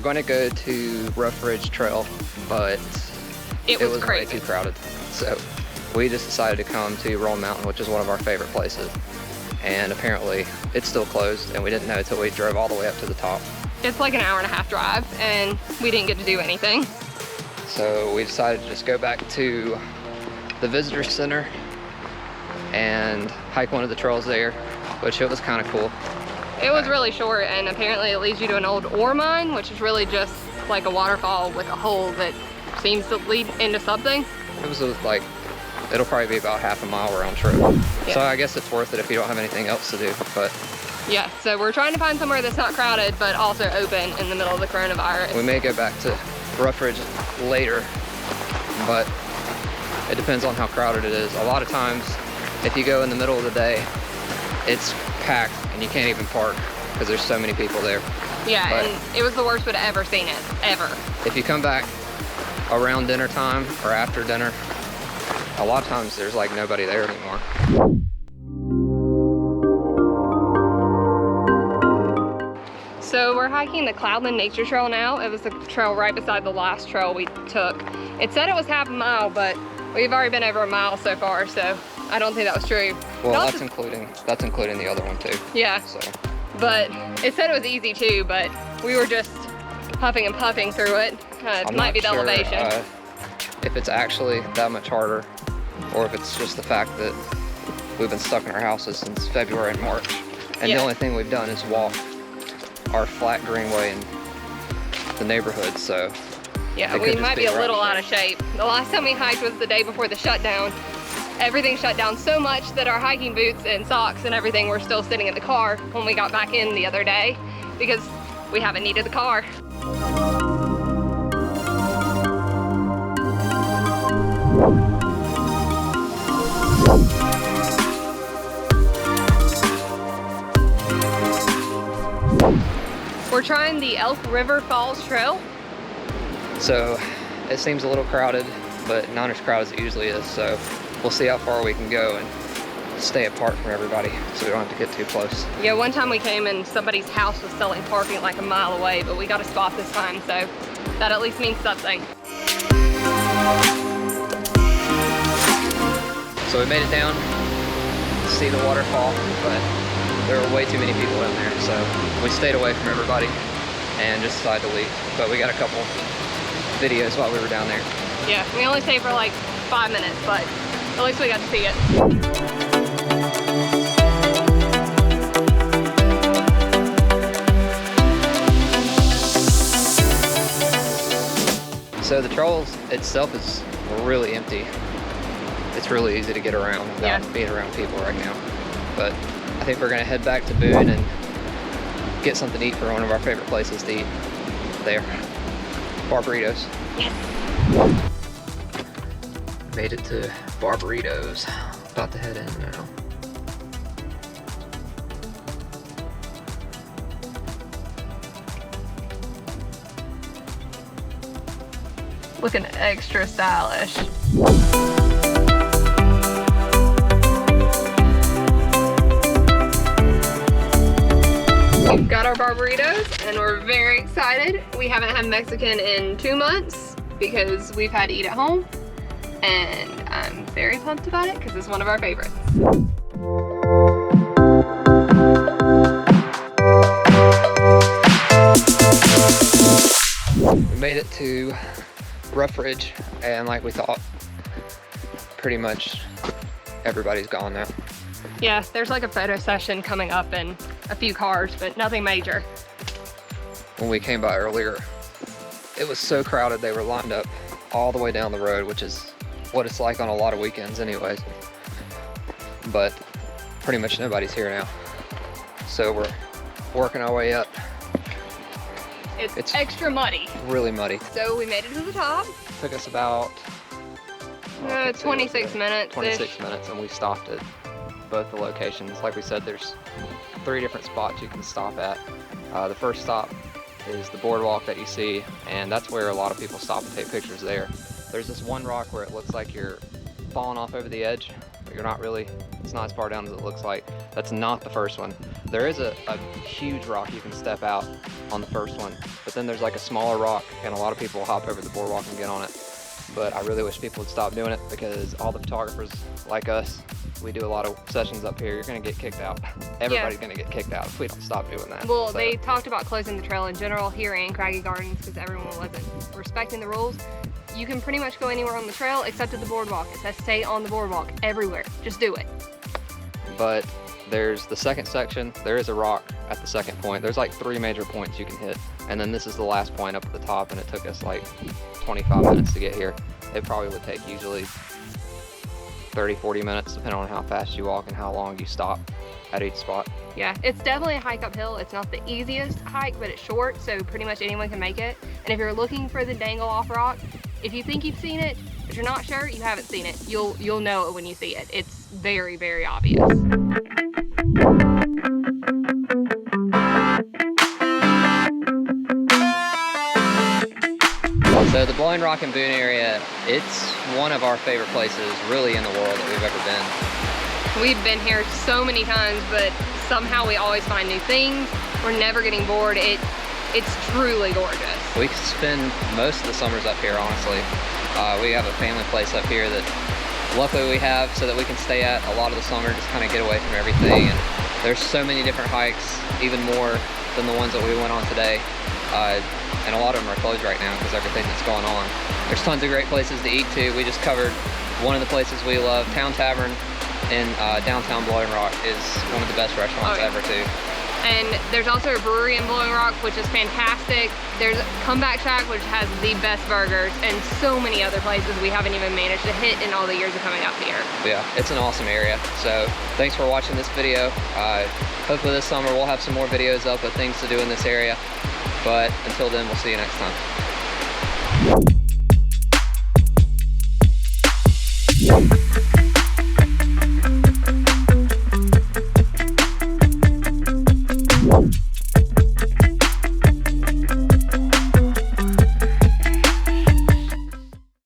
going to go to Rough Ridge Trail, but it was way too crowded. So we just decided to come to Roan Mountain, which is one of our favorite places. And apparently it's still closed, and we didn't know until we drove all the way up to the top. It's like an hour-and-a-half drive, and we didn't get to do anything. So we decided to just go back to the visitor center and hike one of the trails there, which it was kind of cool. It was really short, and apparently it leads you to an old ore mine, which is really just like a waterfall with a hole that seems to lead into something. It was like, it'll probably be about half a mile round trip. Yeah. So I guess it's worth it if you don't have anything else to do, but. Yeah, so we're trying to find somewhere that's not crowded, but also open in the middle of the coronavirus. We may go back to Rough Ridge later, but it depends on how crowded it is. A lot of times, if you go in the middle of the day, it's packed and you can't even park because there's so many people there. Yeah, but and it was the worst we'd ever seen it, ever. If you come back around dinner time or after dinner, a lot of times there's like nobody there anymore. So we're hiking the Cloudland Nature Trail now. It was the trail right beside the last trail we took. It said it was half a mile, but we've already been over a mile so far, so I don't think that was true. Well, that's including the other one too. Yeah, so. But it said it was easy too, but we were just huffing and puffing through it. It might be the elevation. If it's actually that much harder, or if it's just the fact that we've been stuck in our houses since February and March, and the only thing we've done is walk our flat greenway in the neighborhood, so yeah, we might be a little out of shape. The last time we hiked was the day before the shutdown. Everything shut down so much that our hiking boots and socks and everything were still sitting in the car when we got back in the other day because we haven't needed the car. We're trying the Elk River Falls Trail. So it seems a little crowded, but not as crowded as it usually is. So we'll see how far we can go and stay apart from everybody so we don't have to get too close. Yeah, one time we came and somebody's house was selling parking like a mile away, but we got a spot this time, so that at least means something. So we made it down to see the waterfall, but there were way too many people in there, so we stayed away from everybody and just decided to leave. But we got a couple videos while we were down there. Yeah, we only stayed for like 5 minutes, but at least we got to see it. So the trail itself is really empty. It's really easy to get around without being around people right now. But I think we're gonna head back to Boone and get something to eat for one of our favorite places to eat there. Barberitos. Yes. Made it to Barberitos. About to head in now. Looking extra stylish. We've got our Barberitos and we're very excited. We haven't had Mexican in 2 months because we've had to eat at home, and I'm very pumped about it because it's one of our favorites. We made it to Rough Ridge, and like we thought, pretty much everybody's gone now. Yeah, there's like a photo session coming up and a few cars, but nothing major. When we came by earlier, it was so crowded they were lined up all the way down the road, which is what it's like on a lot of weekends anyways. But pretty much nobody's here now. So we're working our way up. It's extra muddy. Really muddy. So we made it to the top. Took us about 26 minutes. 26 minutes, and we stopped at both the locations. Like we said, there's 3 different spots you can stop at. The first stop is the boardwalk that you see, and that's where a lot of people stop and take pictures there. There's this one rock where it looks like you're falling off over the edge, but you're not really. It's not as far down as it looks like. That's not the first one. There is a huge rock you can step out on the first one, but then there's like a smaller rock, and a lot of people hop over the boardwalk and get on it. But I really wish people would stop doing it, because all the photographers like us, we do a lot of sessions up here. You're gonna get kicked out. Everybody's gonna get kicked out if we don't stop doing that. Well, so they talked about closing the trail in general here in Craggy Gardens because everyone wasn't respecting the rules. You can pretty much go anywhere on the trail except at the boardwalk. It says stay on the boardwalk everywhere. Just do it. But there's the second section. There is a rock at the second point. There's like 3 major points you can hit, and then this is the last point up at the top, and it took us like 25 minutes to get here. It probably would take usually 30-40 minutes depending on how fast you walk and how long you stop at each spot. Yeah, it's definitely a hike uphill. It's not the easiest hike, but it's short, so pretty much anyone can make it. And if you're looking for the dangle off rock, if you think you've seen it, but you're not sure, you haven't seen it. You'll know it when you see it. It's very, very obvious. So the Blowing Rock and Boone area, it's one of our favorite places really in the world that we've ever been. We've been here so many times, but somehow we always find new things. We're never getting bored. It's truly gorgeous. We could spend most of the summers up here, honestly. We have a family place up here that luckily we have so that we can stay at a lot of the summer, just kind of get away from everything. And there's so many different hikes, even more than the ones that we went on today. And a lot of them are closed right now because everything that's going on. There's tons of great places to eat too. We just covered one of the places we love, Town Tavern in downtown Blowing Rock is one of the best restaurants ever too. And there's also a brewery in Blowing Rock, which is fantastic. There's Comeback Shack, which has the best burgers, and so many other places we haven't even managed to hit in all the years of coming up here. Yeah, it's an awesome area. So thanks for watching this video. Hopefully this summer we'll have some more videos up of things to do in this area. But until then, we'll see you next time.